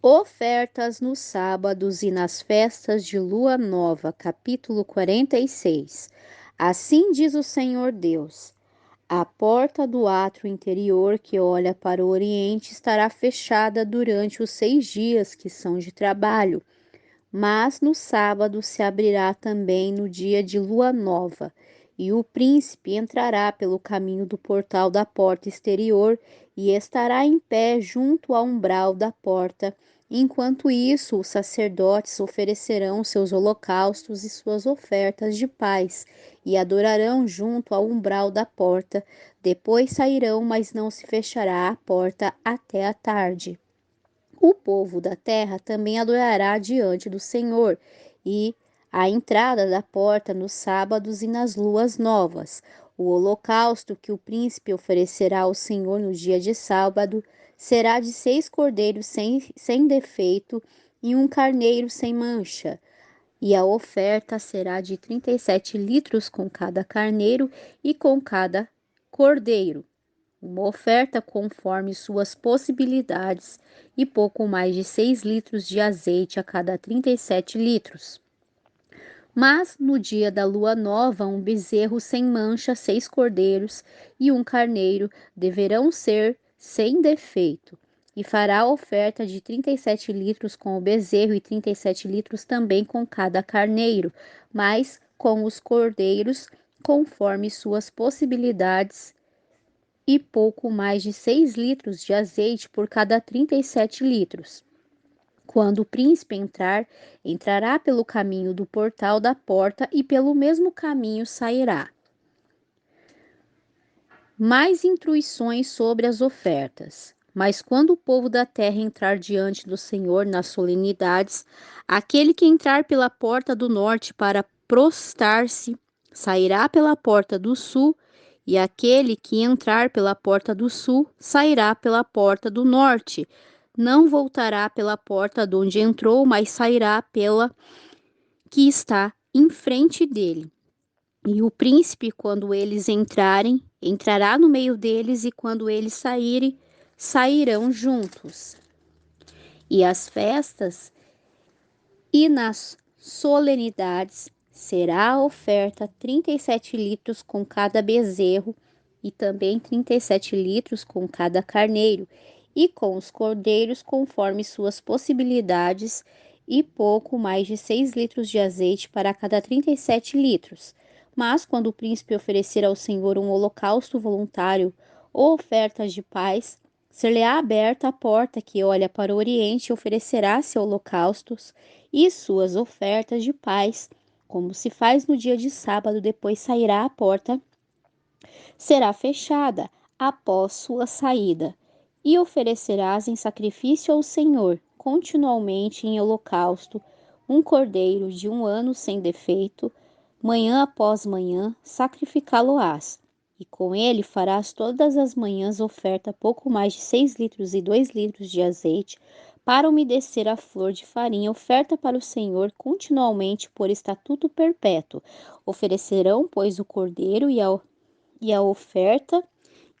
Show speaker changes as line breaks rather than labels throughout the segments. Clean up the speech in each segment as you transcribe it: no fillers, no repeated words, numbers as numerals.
Ofertas nos sábados e nas festas de lua nova, capítulo 46. Assim diz o Senhor Deus: a porta do átrio interior que olha para o oriente estará fechada durante os 6 dias que são de trabalho, mas no sábado se abrirá também no dia de lua nova, e o príncipe entrará pelo caminho do portal da porta exterior e estará em pé junto ao umbral da porta. Enquanto isso, os sacerdotes oferecerão seus holocaustos e suas ofertas de paz, e adorarão junto ao umbral da porta. Depois sairão, mas não se fechará a porta até a tarde. O povo da terra também adorará diante do Senhor, e à entrada da porta nos sábados e nas luas novas. O holocausto que o príncipe oferecerá ao Senhor no dia de sábado será de 6 cordeiros sem defeito e um carneiro sem mancha. E a oferta será de 37 litros com cada carneiro e com cada cordeiro, uma oferta conforme suas possibilidades, e pouco mais de 6 litros de azeite a cada 37 litros. Mas no dia da lua nova, um bezerro sem mancha, 6 cordeiros e um carneiro deverão ser sem defeito. E fará a oferta de 37 litros com o bezerro e 37 litros também com cada carneiro, mas com os cordeiros conforme suas possibilidades, e pouco mais de 6 litros de azeite por cada 37 litros. Quando o príncipe entrar, entrará pelo caminho do portal da porta e pelo mesmo caminho sairá. Mais instruções sobre as ofertas. Mas quando o povo da terra entrar diante do Senhor nas solenidades, aquele que entrar pela porta do norte para prostrar-se, sairá pela porta do sul, e aquele que entrar pela porta do sul, sairá pela porta do norte. Não voltará pela porta de onde entrou, mas sairá pela que está em frente dele. E o príncipe, quando eles entrarem, entrará no meio deles, e quando eles saírem, sairão juntos. E as festas e nas solenidades será a oferta 37 litros com cada bezerro, e também 37 litros com cada carneiro, e com os cordeiros conforme suas possibilidades, e pouco mais de 6 litros de azeite para cada 37 litros. Mas quando o príncipe oferecer ao Senhor um holocausto voluntário ou ofertas de paz, ser-lhe-á aberta a porta que olha para o oriente e oferecerá seus holocaustos e suas ofertas de paz, como se faz no dia de sábado. Depois sairá a porta, será fechada após sua saída, e oferecerás em sacrifício ao Senhor, continuamente em holocausto, um cordeiro de 1 ano sem defeito, manhã após manhã sacrificá-lo-ás. E com ele farás todas as manhãs oferta pouco mais de 6 litros e 2 litros de azeite, para umedecer a flor de farinha, oferta para o Senhor continuamente por estatuto perpétuo. Oferecerão, pois, o cordeiro e a oferta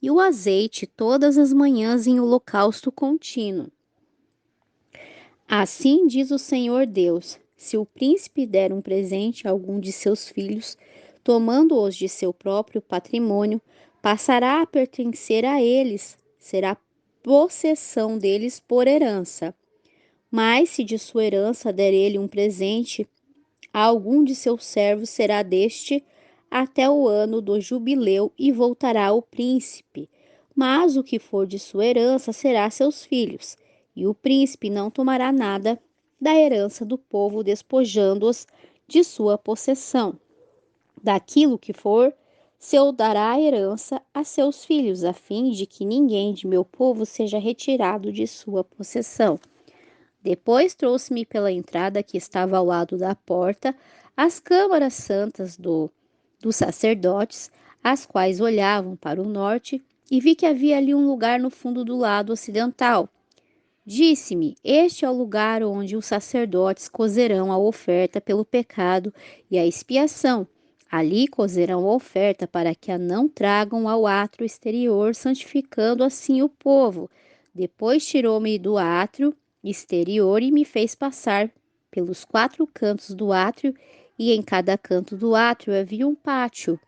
e o azeite todas as manhãs em holocausto contínuo. Assim diz o Senhor Deus: se o príncipe der um presente a algum de seus filhos, tomando-os de seu próprio patrimônio, passará a pertencer a eles, será possessão deles por herança. Mas se de sua herança der ele um presente a algum de seus servos, será deste até o ano do jubileu, e voltará ao príncipe. Mas o que for de sua herança será seus filhos, e o príncipe não tomará nada da herança do povo, despojando-os de sua possessão. Daquilo que for, seu dará a herança a seus filhos, a fim de que ninguém de meu povo seja retirado de sua possessão. Depois trouxe-me pela entrada que estava ao lado da porta as câmaras santas dos sacerdotes, as quais olhavam para o norte, e vi que havia ali um lugar no fundo do lado ocidental. Disse-me: este é o lugar onde os sacerdotes cozerão a oferta pelo pecado e a expiação. Ali cozerão a oferta para que a não tragam ao átrio exterior, santificando assim o povo. Depois tirou-me do átrio exterior e me fez passar pelos 4 cantos do átrio, e em cada canto do átrio havia um pátio.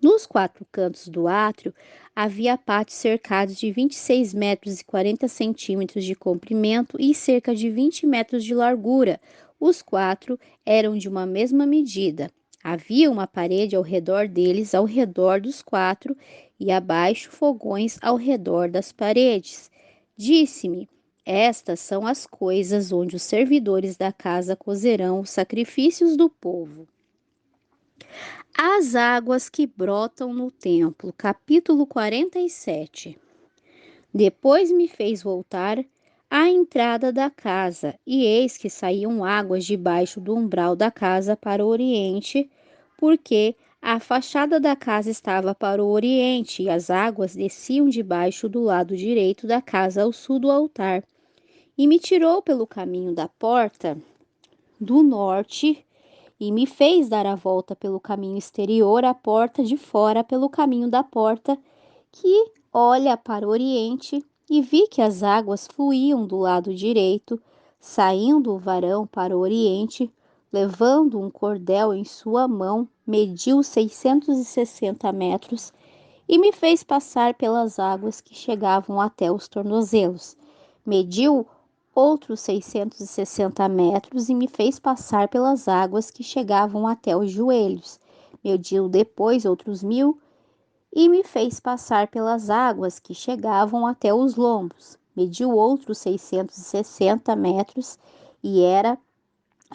Nos 4 cantos do átrio havia pátios cercados de 26 metros e 40 centímetros de comprimento e cerca de 20 metros de largura. Os 4 eram de uma mesma medida. Havia uma parede ao redor deles, ao redor dos 4, e abaixo fogões ao redor das paredes. Disse-me: estas são as coisas onde os servidores da casa cozerão os sacrifícios do povo. As águas que brotam no templo, capítulo 47. Depois me fez voltar à entrada da casa, e eis que saíam águas debaixo do umbral da casa para o oriente, porque a fachada da casa estava para o oriente, e as águas desciam debaixo do lado direito da casa ao sul do altar. E me tirou pelo caminho da porta do norte, e me fez dar a volta pelo caminho exterior, à porta de fora, pelo caminho da porta que olha para o oriente, e vi que as águas fluíam do lado direito, saindo o varão para o oriente, levando um cordel em sua mão, mediu 660 metros, e me fez passar pelas águas que chegavam até os tornozelos. Mediu outros 660 metros e me fez passar pelas águas que chegavam até os joelhos. Mediu depois outros 1000 e me fez passar pelas águas que chegavam até os lombos. Mediu outros 660 metros e era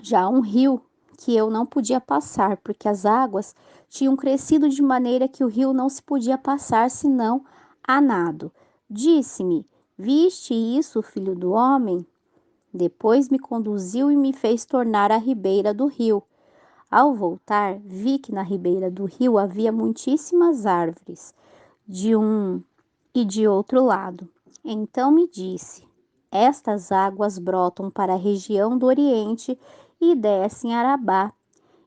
já um rio que eu não podia passar, porque as águas tinham crescido de maneira que o rio não se podia passar senão a nado. Disse-me: viste isso, filho do homem? Depois me conduziu e me fez tornar à ribeira do rio. Ao voltar, vi que na ribeira do rio havia muitíssimas árvores, de um e de outro lado. Então me disse: estas águas brotam para a região do Oriente e descem a Arabá,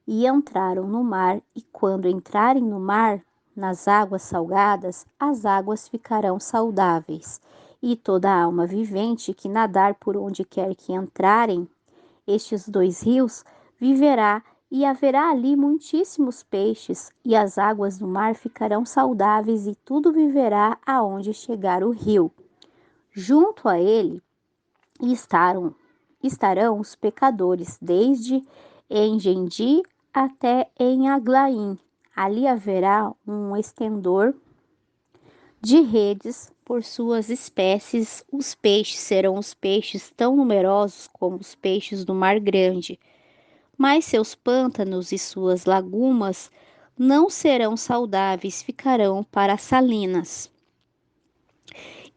e entraram no mar, e quando entrarem no mar, nas águas salgadas, as águas ficarão saudáveis, e toda alma vivente que nadar por onde quer que entrarem estes 2 rios viverá, e haverá ali muitíssimos peixes, e as águas do mar ficarão saudáveis, e tudo viverá aonde chegar o rio. Junto a ele estarão os pecadores, desde Engendi até em Aglaim. Ali haverá um estendor de redes por suas espécies. Os peixes serão os peixes tão numerosos como os peixes do mar grande, mas seus pântanos e suas lagumas não serão saudáveis, ficarão para salinas.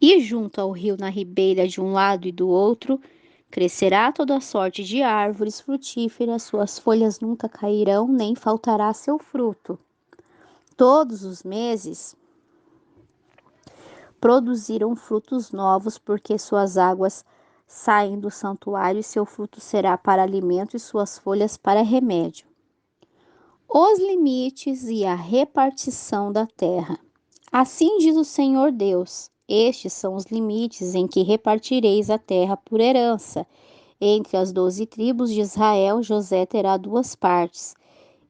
E junto ao rio, na ribeira de um lado e do outro, crescerá toda sorte de árvores frutíferas, suas folhas nunca cairão, nem faltará seu fruto. Todos os meses produzirão frutos novos, porque suas águas saem do santuário, e seu fruto será para alimento e suas folhas para remédio. Os limites e a repartição da terra. Assim diz o Senhor Deus: estes são os limites em que repartireis a terra por herança. Entre as 12 tribos de Israel, José terá 2 partes,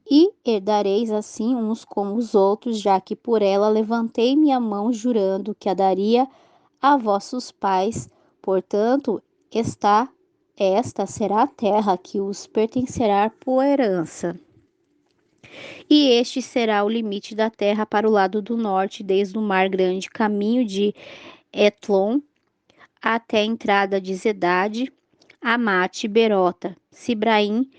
e herdareis assim uns como os outros, já que por ela levantei minha mão, jurando que a daria a vossos pais. Portanto, esta será a terra que os pertencerá por herança. E este será o limite da terra para o lado do norte, desde o mar grande, caminho de Etlon, até a entrada de Zedade, Amate, Berota, Sibraim,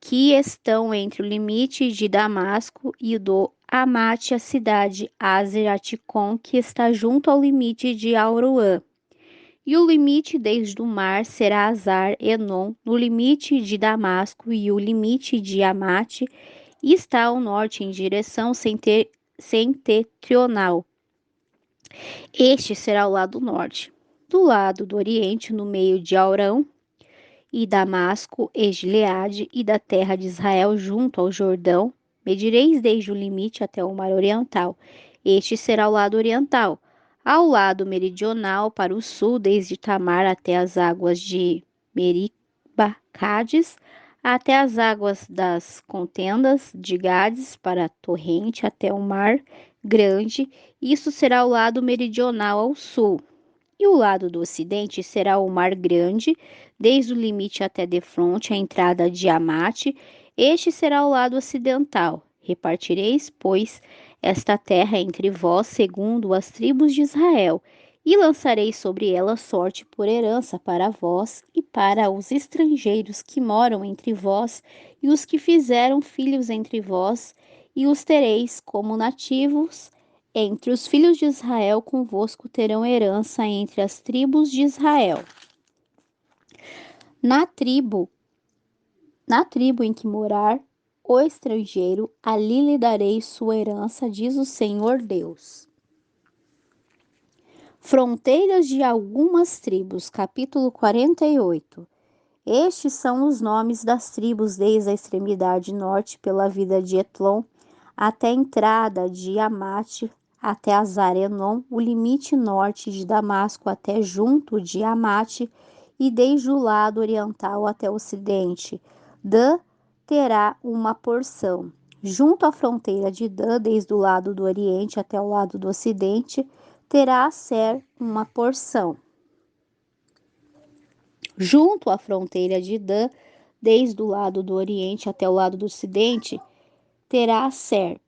que estão entre o limite de Damasco e do Amate, a cidade Azer-Aticom, que está junto ao limite de Aroã. E o limite desde o mar será Azar Enon, no limite de Damasco, e o limite de Amate está ao norte em direção setentrional. Este será o lado norte. Do lado do oriente, no meio de Aurão e Damasco e Gileade, e da terra de Israel junto ao Jordão, medireis desde o limite até o mar oriental. Este será o lado oriental. Ao lado meridional, para o sul, desde Tamar até as águas de Meribacades, até as águas das contendas de Gades, para a torrente até o mar grande. Isso será o lado meridional ao sul. E o lado do ocidente será o mar grande, desde o limite até defronte a entrada de Amate. Este será o lado ocidental. Repartireis, pois, esta terra entre vós segundo as tribos de Israel, e lançarei sobre ela sorte por herança para vós e para os estrangeiros que moram entre vós, e os que fizeram filhos entre vós, e os tereis como nativos entre os filhos de Israel. Convosco terão herança entre as tribos de Israel. Na tribo, na tribo em que morar o estrangeiro, ali lhe darei sua herança, diz o Senhor Deus. Fronteiras de algumas tribos, capítulo 48. Estes são os nomes das tribos desde a extremidade norte pela vida de Etlon até a entrada de Amate, até Azar-Enon, o limite norte de Damasco até junto de Amate, e desde o lado oriental até o ocidente. Dan terá uma porção. Junto à fronteira de Dan, desde o lado do oriente até o lado do ocidente, terá Aser uma porção. Junto à fronteira de Dan, desde o lado do oriente até o lado do ocidente, terá Aser.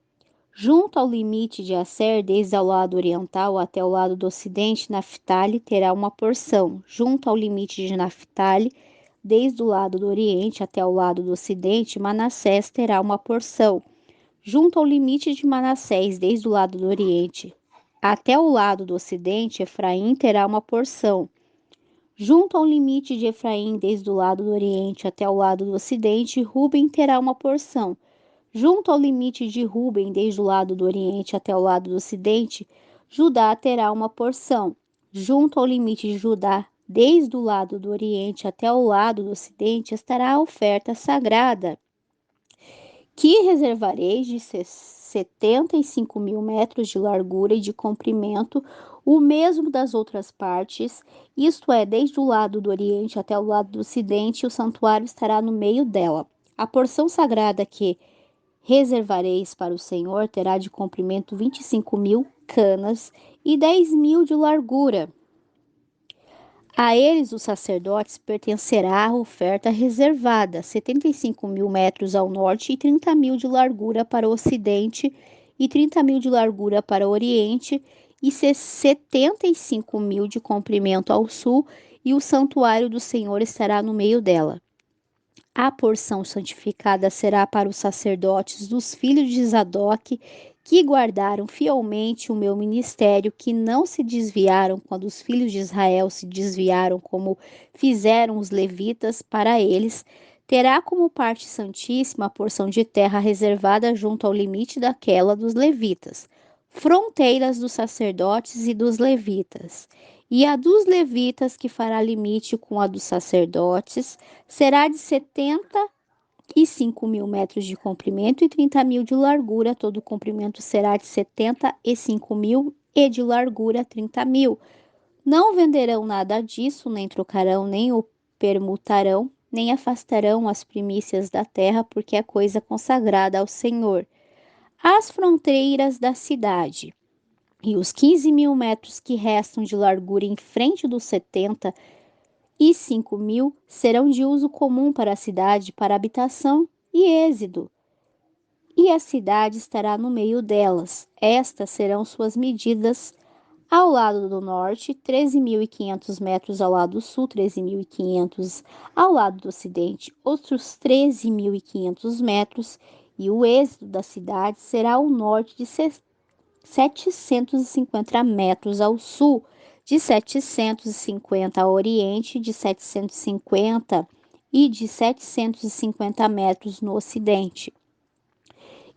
Junto ao limite de Aser, desde o lado oriental até o lado do ocidente, Naftali terá uma porção. Junto ao limite de Naftali, desde o lado do oriente até o lado do ocidente, Manassés terá uma porção. Junto ao limite de Manassés, desde o lado do oriente até o lado do ocidente, Efraim terá uma porção. Junto ao limite de Efraim, desde o lado do oriente até o lado do ocidente, Ruben terá uma porção. Junto ao limite de Ruben, desde o lado do oriente até o lado do ocidente, Judá terá uma porção. Junto ao limite de Judá, desde o lado do oriente até o lado do ocidente, estará a oferta sagrada, que reservareis de 75.000 metros de largura e de comprimento, o mesmo das outras partes, isto é, desde o lado do oriente até o lado do ocidente, o santuário estará no meio dela. A porção sagrada que reservareis para o Senhor terá de comprimento 25.000 canas e 10.000 de largura. A eles, os sacerdotes, pertencerá a oferta reservada, 75.000 metros ao norte e 30.000 de largura para o ocidente e 30.000 de largura para o oriente e 75.000 de comprimento ao sul, e o santuário do Senhor estará no meio dela. A porção santificada será para os sacerdotes dos filhos de Zadoque, que guardaram fielmente o meu ministério, que não se desviaram quando os filhos de Israel se desviaram, como fizeram os levitas. Para eles terá como parte santíssima a porção de terra reservada junto ao limite daquela dos levitas, fronteiras dos sacerdotes e dos levitas. E a dos levitas, que fará limite com a dos sacerdotes, será de 75.000 metros de comprimento e 30.000 de largura. Todo o comprimento será de 75.000 e de largura 30.000. Não venderão nada disso, nem trocarão, nem o permutarão, nem afastarão as primícias da terra, porque é coisa consagrada ao Senhor. As fronteiras da cidade e os 15.000 metros que restam de largura em frente dos 75.000 serão de uso comum para a cidade, para habitação e êxodo. E a cidade estará no meio delas. Estas serão suas medidas: ao lado do norte, 13.500 metros; ao lado sul, 13.500; ao lado do ocidente, outros 13.500 metros. E o êxodo da cidade será ao norte de 750 metros, ao sul de 750, ao oriente de 750 e de 750 metros no ocidente.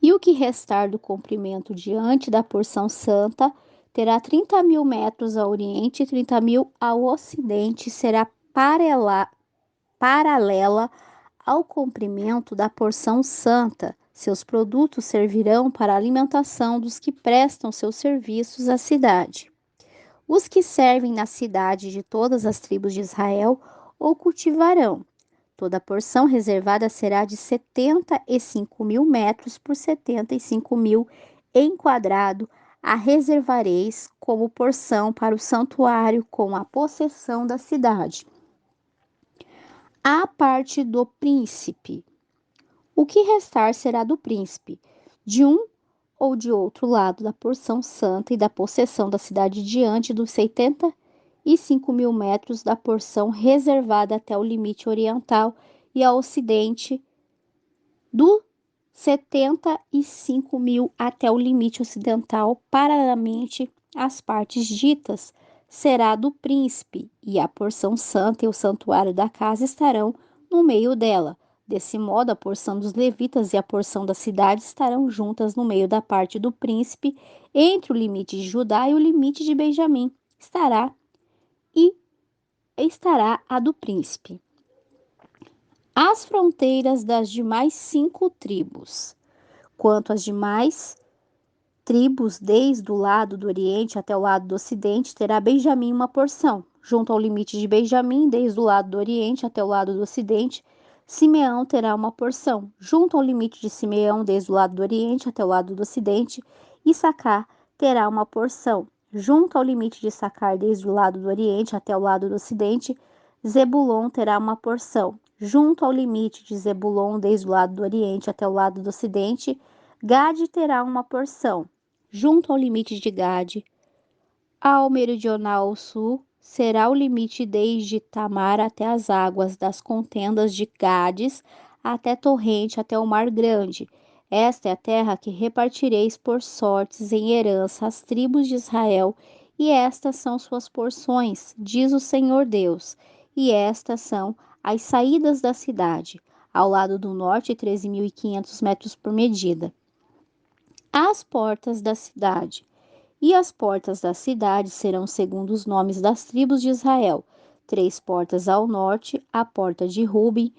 E o que restar do comprimento diante da porção santa terá 30.000 metros ao oriente e 30.000 ao ocidente, será paralela ao comprimento da porção santa. Seus produtos servirão para a alimentação dos que prestam seus serviços à cidade. Os que servem na cidade de todas as tribos de Israel o cultivarão. Toda a porção reservada será de 75.000 metros por 75.000 em quadrado. A reservareis como porção para o santuário com a possessão da cidade. A parte do príncipe. O que restar será do príncipe, de um ou de outro lado da porção santa e da possessão da cidade diante dos 75.000 metros da porção reservada até o limite oriental e a ocidente do 75.000 até o limite ocidental, paralelamente às partes ditas, será do príncipe, e a porção santa e o santuário da casa estarão no meio dela. Desse modo, a porção dos levitas e a porção da cidade estarão juntas no meio da parte do príncipe, entre o limite de Judá e o limite de Benjamim. Estará a do príncipe. As fronteiras das demais 5 tribos. Quanto às demais tribos, desde o lado do Oriente até o lado do Ocidente, terá Benjamim uma porção. Junto ao limite de Benjamim, desde o lado do Oriente até o lado do Ocidente, Simeão terá uma porção. Junto ao limite de Simeão, desde o lado do Oriente até o lado do Ocidente, Issacar terá uma porção. Junto ao limite de Issacar, desde o lado do Oriente até o lado do Ocidente, Zebulon terá uma porção. Junto ao limite de Zebulon, desde o lado do Oriente até o lado do Ocidente, Gade terá uma porção. Junto ao limite de Gade, ao meridional ao sul, será o limite desde Tamar até as águas das contendas de Gades, até Torrente, até o Mar Grande. Esta é a terra que repartireis por sortes em herança às tribos de Israel, e estas são suas porções, diz o Senhor Deus. E estas são as saídas da cidade, ao lado do norte, 13.500 metros por medida. As portas da cidade. E as portas da cidade serão segundo os nomes das tribos de Israel: 3 portas ao norte, a porta de Ruben,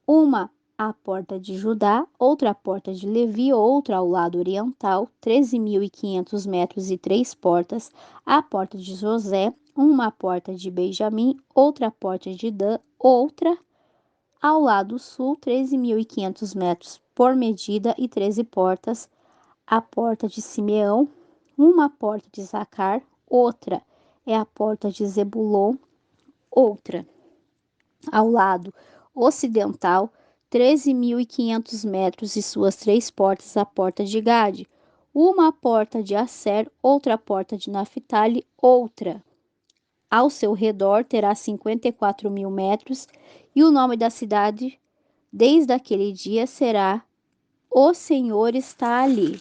uma à porta de Judá, outra à porta de Levi, outra ao lado oriental, 13.500 metros e 3 portas, a porta de José, uma à porta de Benjamim, outra à porta de Dan, outra ao lado sul, 13.500 metros por medida e 13 portas, a porta de Simeão, uma porta de Issacar, outra é a porta de Zebulon, outra ao lado ocidental, 13.500 metros e suas 3 portas, a porta de Gade, uma porta de Asser, outra porta de Naphtali, outra. Ao seu redor terá 54.000 metros, e o nome da cidade, desde aquele dia, será: O Senhor está ali.